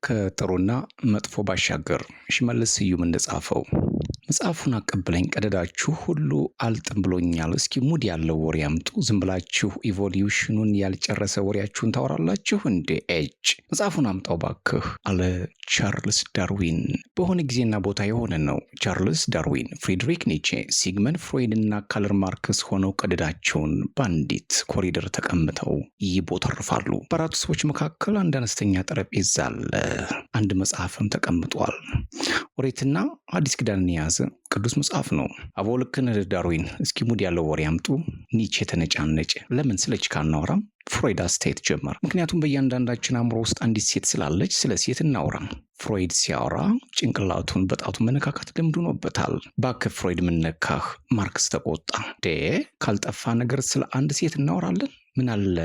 ከጥሩና መጥፎ ባሻገር ሽመልስ ስዩም እንደጻፈው መጽሐፉን አቀብለኝ ቀደዳችሁ ሁሉ አልጥም ብሎኛል። እስኪ ሙድ ያለው ወሬ አምጡ። ዝም ብላችሁ ኢቮሉሽኑን ያልጨረሰ ወሬያችሁን ታወራላችሁ እንዴ? መጽሐፉን አምጣው ባክህ አለ ቻርልስ ዳርዊን። በሆነ ጊዜና ቦታ የሆነ ነው። ቻርልስ ዳርዊን፣ ፍሪድሪክ ኒቼ፣ ሲግመንድ ፍሮይድ እና ካርል ማርክስ ሆነው ቀደዳቸውን በአንዲት ኮሪደር ተቀምጠው ይቦተርፋሉ። በአራቱ ሰዎች መካከል አንድ አነስተኛ ጠረጴዛ አለ። አንድ መጽሐፍም ተቀምጧል። ኦሪትና አዲስ ኪዳንን የያዘ ቅዱስ መጽሐፍ ነው። አቦ ልክ ነህ ዳርዊን፣ እስኪ ሙድ ያለው ወሬ አምጡ። ኒቼ ተነጫነጨ። ለምን ስለ ቺካ እናወራም? ፍሮይድ አስተያየት ጀመር። ምክንያቱም በእያንዳንዳችን አእምሮ ውስጥ አንዲት ሴት ስላለች ስለ ሴት እናወራ። ፍሮይድ ሲያወራ ጭንቅላቱን በጣቱ መነካካት ልምዱ ሆኖበታል። እባክህ ፍሮይድ ምን ነካህ? ማርክስ ተቆጣ። ካልጠፋ ነገር ስለ አንድ ሴት እናወራለን? ምን አለ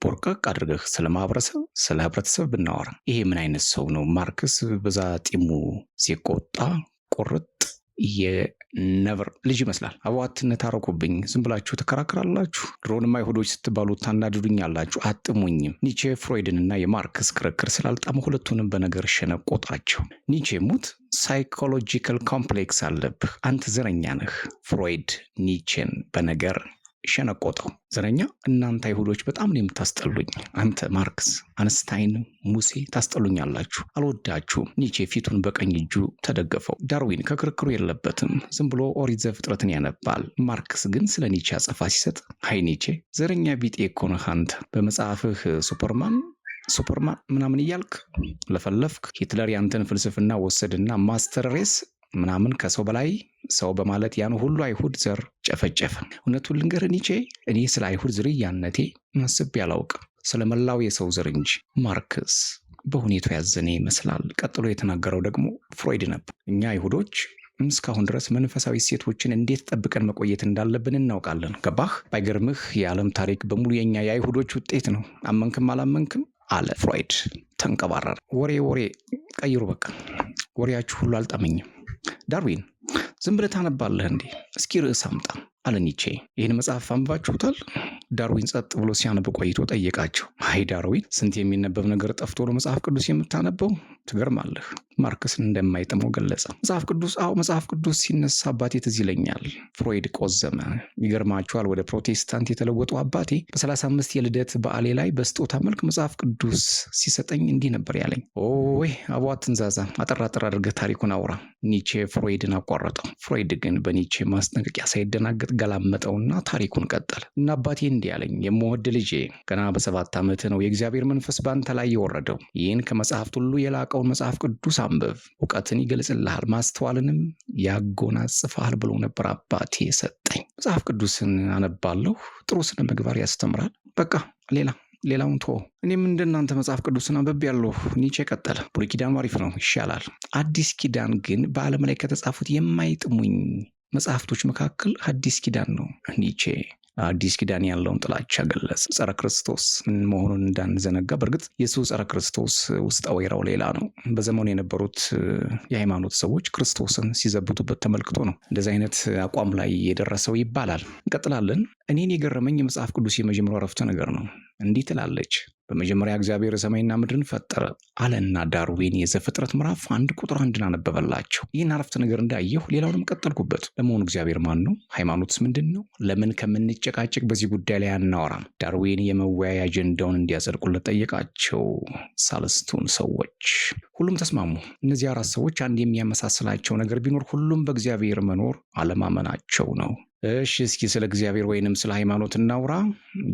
ቦርቀቅ አድርገህ ስለ ማህበረሰብ፣ ስለ ህብረተሰብ ብናወራ? ይሄ ምን አይነት ሰው ነው? ማርክስ በዛ ጢሙ ሲቆጣ ቁርጥ የነብር ልጅ ይመስላል። አዋትነት አረኩብኝ። ዝም ብላችሁ ተከራከራላችሁ። ድሮንማ አይሁዶች ስትባሉ ታናድዱኛላችሁ፣ አጥሙኝም። ኒቼ ፍሮይድንና የማርክስ ክርክር ስላልጣሙ ሁለቱንም በነገር ሸነቆጣቸው። ኒቼ ሙት ሳይኮሎጂካል ኮምፕሌክስ አለብህ፣ አንተ ዘረኛ ነህ። ፍሮይድ ኒቼን በነገር ሸነቆጠው። ዘረኛ? እናንተ አይሁዶች በጣም ነው የምታስጠሉኝ። አንተ ማርክስ፣ አንስታይን፣ ሙሴ ታስጠሉኛላችሁ፣ አልወዳችሁም። ኒቼ ፊቱን በቀኝ እጁ ተደገፈው። ዳርዊን ከክርክሩ የለበትም፣ ዝም ብሎ ኦሪት ዘፍጥረትን ያነባል። ማርክስ ግን ስለ ኒቼ አጸፋ ሲሰጥ፣ ሃይ ኒቼ ዘረኛ ቢጤ እኮ ነህ አንተ። በመጽሐፍህ ሱፐርማን ምናምን እያልክ ለፈለፍክ። ሂትለር ያንተን ፍልስፍና ወሰድና ማስተር ሬስ ምናምን ከሰው በላይ ሰው በማለት ያን ሁሉ አይሁድ ዘር ጨፈጨፈ። እውነቱን ልንገርህ ኒቼ፣ እኔ ስለ አይሁድ ዝርያነቴ አስቤ አላውቅም፣ ስለ መላው የሰው ዘር እንጂ። ማርክስ በሁኔታው ያዘነ ይመስላል። ቀጥሎ የተናገረው ደግሞ ፍሮይድ ነበር። እኛ አይሁዶች እስካሁን ድረስ መንፈሳዊ እሴቶችን እንዴት ጠብቀን መቆየት እንዳለብን እናውቃለን። ገባህ? ባይገርምህ የዓለም ታሪክ በሙሉ የኛ የአይሁዶች ውጤት ነው። አመንክም አላመንክም አለ ፍሮይድ። ተንቀባረረ። ወሬ ቀይሩ በቃ። ወሬያችሁ ሁሉ አልጣመኝም። ዳርዊን ዝም ብለህ ታነባለህ እንዴ? እስኪ ርዕስ አምጣ አለ ኒቼ። ይህን መጽሐፍ አንብባችሁታል? ዳርዊን ጸጥ ብሎ ሲያነብ ቆይቶ ጠየቃቸው። አይ ዳርዊን፣ ስንት የሚነበብ ነገር ጠፍቶ ነው መጽሐፍ ቅዱስ የምታነበው? ትገርማለህ። ማርክስን እንደማይጥመው ገለጸ። መጽሐፍ ቅዱስ? አዎ መጽሐፍ ቅዱስ ሲነሳ አባቴ ትዝ ይለኛል። ፍሮይድ ቆዘመ። ይገርማችኋል፣ ወደ ፕሮቴስታንት የተለወጡ አባቴ በ35 የልደት በዓሌ ላይ በስጦታ መልክ መጽሐፍ ቅዱስ ሲሰጠኝ እንዲህ ነበር ያለኝ። ኦይ አቧ ትንዛዛ፣ አጠር አድርገህ ታሪኩን አውራ። ኒቼ ፍሮይድን አቋረጠው። ፍሮይድ ግን በኒቼ ማስጠንቀቂያ ሳይደናገጥ ገላመጠውና ታሪኩን ቀጠለ። እና አባቴ እንዲህ ያለኝ፣ የምወድ ልጄ ገና በ7 ዓመት ነው የእግዚአብሔር መንፈስ ባንተ ላይ የወረደው። ይህን ከመጽሐፍት ሁሉ የላቀውን መጽሐፍ ቅዱስ አንብብ፣ እውቀትን ይገልጽልሃል፣ ማስተዋልንም ያጎናጽፋል ብሎ ነበር አባቴ ሰጠኝ። መጽሐፍ ቅዱስን አነባለሁ፣ ጥሩ ስነ ምግባር ያስተምራል። በቃ ሌላውን ተወው። እኔም እንደናንተ መጽሐፍ ቅዱስን አንብቤያለሁ። ኒቼ ቀጠለ። ብሉይ ኪዳን አሪፍ ነው፣ ይሻላል። አዲስ ኪዳን ግን በዓለም ላይ ከተጻፉት የማይጥሙኝ መጽሐፍቶች መካከል አዲስ ኪዳን ነው። ኒቼ አዲስ ኪዳን ያለውን ጥላቻ ገለጸ። ጸረ ክርስቶስ መሆኑን እንዳንዘነጋ። በእርግጥ የሱ ጸረ ክርስቶስ ውስጥ ወይራው ሌላ ነው። በዘመኑ የነበሩት የሃይማኖት ሰዎች ክርስቶስን ሲዘብቱበት ተመልክቶ ነው እንደዚህ አይነት አቋም ላይ የደረሰው ይባላል። እንቀጥላለን። እኔን የገረመኝ የመጽሐፍ ቅዱስ የመጀመሪያው አረፍተ ነገር ነው። እንዲህ ትላለች፣ በመጀመሪያ እግዚአብሔር ሰማይና ምድርን ፈጠረ አለና ዳርዊን የዘፍጥረት ምዕራፍ 1 ቁጥር 1 አነበበላቸው። ይህን አረፍተ ነገር እንዳየሁ ሌላውንም ቀጠልኩበት። ለመሆኑ እግዚአብሔር ማን ነው? ሃይማኖትስ ምንድን ነው? ለምን ከምንጨቃጨቅ በዚህ ጉዳይ ላይ አናወራም? ዳርዊን የመወያያ አጀንዳውን እንዲያጸድቁለት ጠየቃቸው። ሳልስቱን ሰዎች ሁሉም ተስማሙ። እነዚህ 4 ሰዎች አንድ የሚያመሳስላቸው ነገር ቢኖር ሁሉም በእግዚአብሔር መኖር አለማመናቸው ነው። እሺ እስኪ ስለ እግዚአብሔር ወይንም ስለ ሃይማኖት እናውራ።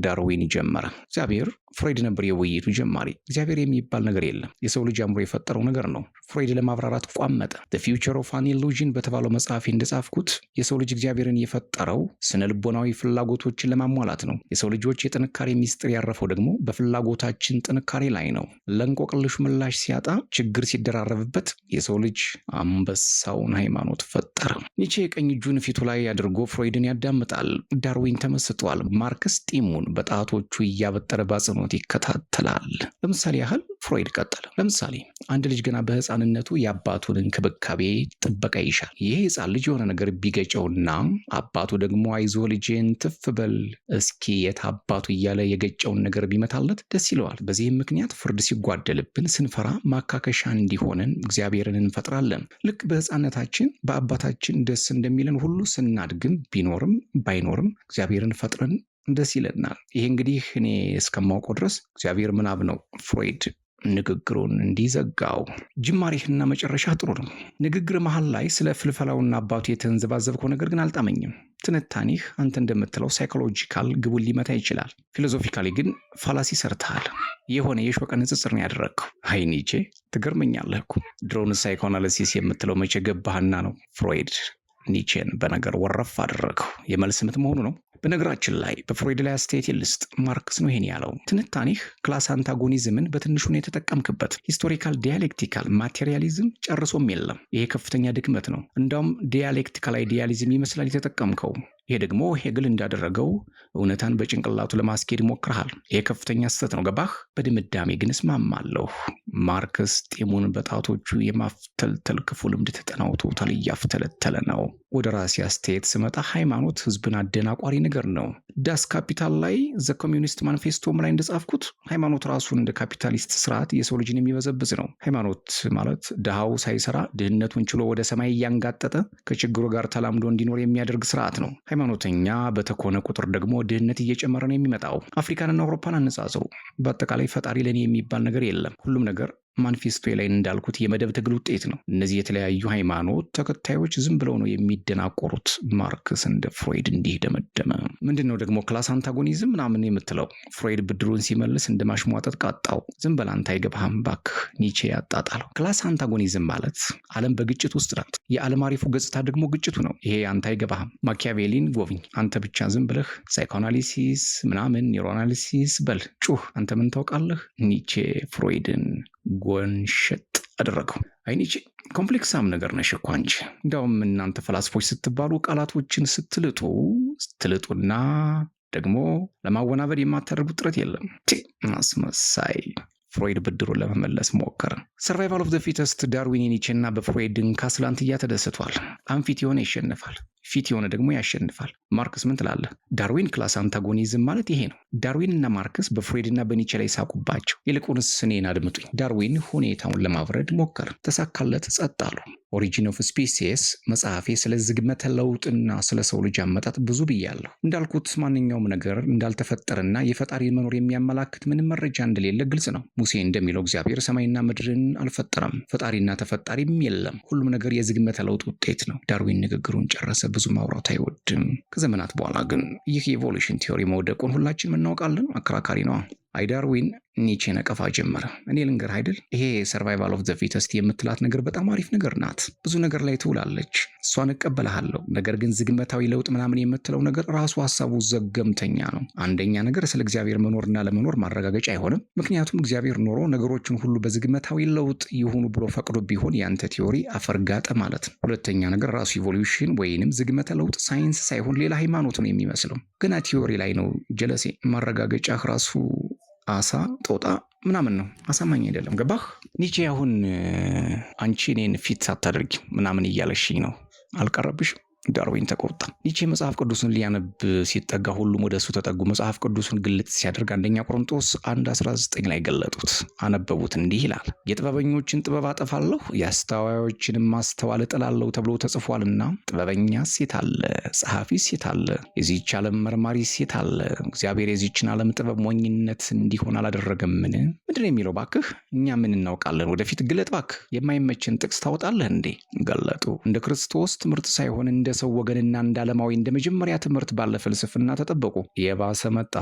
ዳርዊን ጀመረ። እግዚአብሔር ፍሮይድ ነበር የውይይቱ ጀማሪ። እግዚአብሔር የሚባል ነገር የለም፣ የሰው ልጅ አእምሮ የፈጠረው ነገር ነው። ፍሮይድ ለማብራራት ቋመጠ። The Future of an Illusion በተባለው መጽሐፍ እንደጻፍኩት የሰው ልጅ እግዚአብሔርን የፈጠረው ስነ ልቦናዊ ፍላጎቶችን ለማሟላት ነው። የሰው ልጆች የጥንካሬ ሚስጥር ያረፈው ደግሞ በፍላጎታችን ጥንካሬ ላይ ነው። ለእንቆቅልሹ ምላሽ ሲያጣ፣ ችግር ሲደራረብበት የሰው ልጅ አንበሳውን ሃይማኖት ፈጠረ። ኒቼ የቀኝ እጁን ፊቱ ላይ አድርጎ ፍሮይድን ያዳምጣል። ዳርዊን ተመስጧል። ማርክስ ጢሙን በጣቶቹ እያበጠረ ባጽኖት ይከታተላል። ለምሳሌ ያህል ፍሮይድ ቀጠለ። ለምሳሌ አንድ ልጅ ገና በህፃንነቱ የአባቱን እንክብካቤ ጥበቃ ይሻል። ይህ ህፃን ልጅ የሆነ ነገር ቢገጨውና አባቱ ደግሞ አይዞህ ልጄን ትፍ በል እስኪ የት አባቱ እያለ የገጨውን ነገር ቢመታለት ደስ ይለዋል። በዚህም ምክንያት ፍርድ ሲጓደልብን ስንፈራ ማካከሻ እንዲሆነን እግዚአብሔርን እንፈጥራለን። ልክ በህፃነታችን በአባታችን ደስ እንደሚለን ሁሉ ስናድግም ቢኖርም ባይኖርም እግዚአብሔርን ፈጥረን ደስ ይለናል። ይሄ እንግዲህ እኔ እስከማውቀው ድረስ እግዚአብሔር ምናብ ነው። ፍሮይድ ንግግሩን እንዲዘጋው ጅማሬህና መጨረሻ ጥሩ ነው። ንግግር መሃል ላይ ስለ ፍልፈላውና አባቱ የተንዘባዘብከው ነገር ግን አልጣመኝም። ትንታኔህ አንተ እንደምትለው ሳይኮሎጂካል ግቡን ሊመታ ይችላል። ፊሎዞፊካሊ ግን ፋላሲ ሰርተሃል። የሆነ የሾቀ ንጽጽር ነው ያደረግከው። አይ ኒቼ ትገርመኛለህ እኮ። ድሮን ሳይኮአናሊሲስ የምትለው መቼ ገባህና ነው? ፍሮይድ ኒቼን በነገር ወረፍ አደረገው። የመልስ ምት መሆኑ ነው። በነገራችን ላይ በፍሮይድ ላይ አስተያየት ልስጥ። ማርክስ ነው ይሄን ያለው። ትንታኔህ ክላስ አንታጎኒዝምን በትንሹ ነው የተጠቀምክበት። ሂስቶሪካል ዲያሌክቲካል ማቴሪያሊዝም ጨርሶም የለም። ይሄ ከፍተኛ ድክመት ነው። እንዳውም ዲያሌክቲካል አይዲያሊዝም ይመስላል የተጠቀምከው። ይሄ ደግሞ ሄግል እንዳደረገው እውነታን በጭንቅላቱ ለማስኬድ ሞክረሃል። ይሄ ከፍተኛ ስህተት ነው። ገባህ? በድምዳሜ ግን እስማማለሁ። ማርክስ ጢሙን በጣቶቹ የማፍተልተል ክፉ ልምድ ተጠናውቶታል፣ እያፍተለተለ ነው። ወደ ራሴ አስተያየት ስመጣ ሃይማኖት ህዝብን አደናቋሪ ነገር ነው። ዳስ ካፒታል ላይ ዘ ኮሚዩኒስት ማኒፌስቶም ላይ እንደጻፍኩት ሃይማኖት ራሱን እንደ ካፒታሊስት ስርዓት የሰው ልጅን የሚበዘብዝ ነው። ሃይማኖት ማለት ድሃው ሳይሰራ ድህነቱን ችሎ ወደ ሰማይ እያንጋጠጠ ከችግሩ ጋር ተላምዶ እንዲኖር የሚያደርግ ስርዓት ነው። ሃይማኖተኛ በተኮነ ቁጥር ደግሞ ድህነት እየጨመረ ነው የሚመጣው። አፍሪካንና አውሮፓን አነጻጽሩ። በአጠቃላይ ፈጣሪ ለኔ የሚባል ነገር የለም። ሁሉም ነገር ማኒፌስቶ ላይ እንዳልኩት የመደብ ትግል ውጤት ነው። እነዚህ የተለያዩ ሃይማኖት ተከታዮች ዝም ብለው ነው የሚደናቆሩት። ማርክስ እንደ ፍሮይድ እንዲህ ደመደመ። ምንድነው ደግሞ ክላስ አንታጎኒዝም ምናምን የምትለው? ፍሮይድ ብድሩን ሲመልስ እንደ ማሽሟጠጥ ቃጣው። ዝም በል አንተ አይገባህም ባክህ። ኒቼ ያጣጣለው ክላስ አንታጎኒዝም ማለት ዓለም በግጭት ውስጥ ናት። የዓለም አሪፉ ገጽታ ደግሞ ግጭቱ ነው። ይሄ አንተ አይገባህም። ማኪያቬሊን ጎብኝ። አንተ ብቻ ዝም ብለህ ሳይኮአናሊሲስ ምናምን ኒውሮአናሊሲስ በል ጩህ። አንተ ምን ታውቃለህ? ኒቼ ፍሮይድን ጎንሸጥ አደረገው። አይኒቼ ኮምፕሌክሳም ነገር ነሽ እኮ አንቺ። እንዳውም እናንተ ፈላስፎች ስትባሉ ቃላቶችን ስትልጡና ደግሞ ለማወናበድ የማታደርጉት ጥረት የለም። አስመሳይ። ፍሮይድ ብድሩን ለመመለስ ሞከረ። ሰርቫይቫል ኦፍ ዘ ፊተስት ዳርዊን ኒቼና በፍሮይድ ካስላንትያ ተደስቷል። አንፊት የሆነ ይሸንፋል፣ ፊት የሆነ ደግሞ ያሸንፋል። ማርክስ ምን ትላለህ? ዳርዊን ክላስ አንታጎኒዝም ማለት ይሄ ነው። ዳርዊንና ማርክስ በፍሮይድና በኒቼ ላይ ሳቁባቸው። ይልቁንስ እኔን አድምጡኝ። ዳርዊን ሁኔታውን ለማብረድ ሞከረ፣ ተሳካለት፣ ጸጥ አሉ። ኦሪጂን ኦፍ ስፒሲስ መጽሐፌ ስለ ዝግመተ ለውጥና ስለ ሰው ልጅ አመጣጥ ብዙ ብያለሁ። እንዳልኩት ማንኛውም ነገር እንዳልተፈጠረና የፈጣሪ መኖር የሚያመላክት ምንም መረጃ እንደሌለ ግልጽ ነው። ሙሴ እንደሚለው እግዚአብሔር ሰማይና ምድርን አልፈጠረም፣ ፈጣሪና ተፈጣሪም የለም። ሁሉም ነገር የዝግመተ ለውጥ ውጤት ነው። ዳርዊን ንግግሩን ጨረሰ። ብዙ ማውራት አይወድም። ከዘመናት በኋላ ግን ይህ የኢቮሉሽን ቲዮሪ መውደቁን ሁላችንም እናውቃለን። አከራካሪ ነው። አይ ዳርዊን ኒቼ ነቀፋ ጀመረ። እኔ ልንገርህ አይደል፣ ይሄ ሰርቫይቫል ኦፍ ዘ ፊተስት የምትላት ነገር በጣም አሪፍ ነገር ናት። ብዙ ነገር ላይ ትውላለች። እሷን እቀበልሃለሁ። ነገር ግን ዝግመታዊ ለውጥ ምናምን የምትለው ነገር ራሱ ሀሳቡ ዘገምተኛ ነው። አንደኛ ነገር ስለ እግዚአብሔር መኖርና ለመኖር ማረጋገጫ አይሆንም። ምክንያቱም እግዚአብሔር ኖሮ ነገሮችን ሁሉ በዝግመታዊ ለውጥ ይሁኑ ብሎ ፈቅዶ ቢሆን ያንተ ቲዮሪ አፈርጋጠ ማለት ነው። ሁለተኛ ነገር ራሱ ኢቮሉሽን ወይንም ዝግመተ ለውጥ ሳይንስ ሳይሆን ሌላ ሃይማኖት ነው የሚመስለው። ገና ቲዮሪ ላይ ነው ጀለሴ። ማረጋገጫ ራሱ አሳ ጦጣ ምናምን ነው። አሳማኝ አይደለም። ገባህ? ኒቼ አሁን አንቺ እኔን ፊት ሳታደርጊ ምናምን እያለሽኝ ነው። አልቀረብሽም? ዳርዊን ተቆጣ። ኒቼ መጽሐፍ ቅዱስን ሊያነብ ሲጠጋ ሁሉም ወደሱ ተጠጉ። መጽሐፍ ቅዱስን ግልጥ ሲያደርግ አንደኛ ቆሮንቶስ 1:19 ላይ ገለጡት፣ አነበቡት። እንዲህ ይላል፣ የጥበበኞችን ጥበብ አጠፋለሁ፣ የአስተዋዮችንም ማስተዋል እጥላለሁ ተብሎ ተጽፏልና። ጥበበኛ ሴት አለ? ጸሐፊ ሴት አለ? የዚህች ዓለም መርማሪ ሴት አለ? እግዚአብሔር የዚህችን ዓለም ጥበብ ሞኝነት እንዲሆን አላደረገምን? ምንድን ነው የሚለው? ባክህ እኛ ምን እናውቃለን? ወደፊት ግለጥ ባክህ። የማይመችን ጥቅስ ታወጣለህ እንዴ? ገለጡ። እንደ ክርስቶስ ትምህርት ሳይሆን እንደ ሰው ወገንና እንደ ዓለማዊ እንደ መጀመሪያ ትምህርት ባለ ፍልስፍና ተጠበቁ። የባሰ መጣ።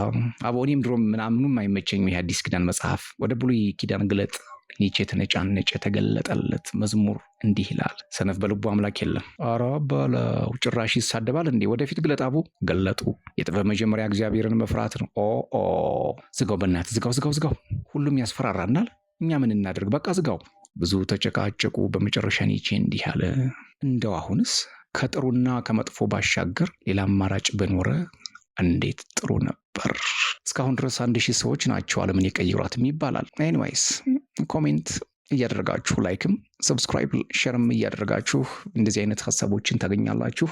አቦኔም ድሮም ምናምኑም አይመቸኝም ይህ አዲስ ኪዳን መጽሐፍ። ወደ ብሉይ ኪዳን ግለጥ። ኒቼ ተነጫነጨ፣ ተገለጠለት። መዝሙር እንዲህ ይላል፣ ሰነፍ በልቡ አምላክ የለም። ኧረ በለው፣ ጭራሽ ይሳደባል እንዴ? ወደፊት ግለጥ አቡ። ገለጡ። የጥበብ መጀመሪያ እግዚአብሔርን መፍራት ነው። ኦ ዝጋው፣ በእናትህ ዝጋው። ሁሉም ያስፈራራናል። እኛ ምን እናደርግ? በቃ ዝጋው። ብዙ ተጨቃጨቁ። በመጨረሻ ኒቼ እንዲህ አለ፣ እንደው አሁንስ ከጥሩና ከመጥፎ ባሻገር ሌላ አማራጭ በኖረ እንዴት ጥሩ ነበር። እስካሁን ድረስ 1000 ሰዎች ናቸው ዓለምን የቀየሯትም ይባላል። ኤኒዌይስ ኮሜንት እያደረጋችሁ ላይክም ሰብስክራይብ ሼርም እያደረጋችሁ እንደዚህ አይነት ሀሳቦችን ታገኛላችሁ።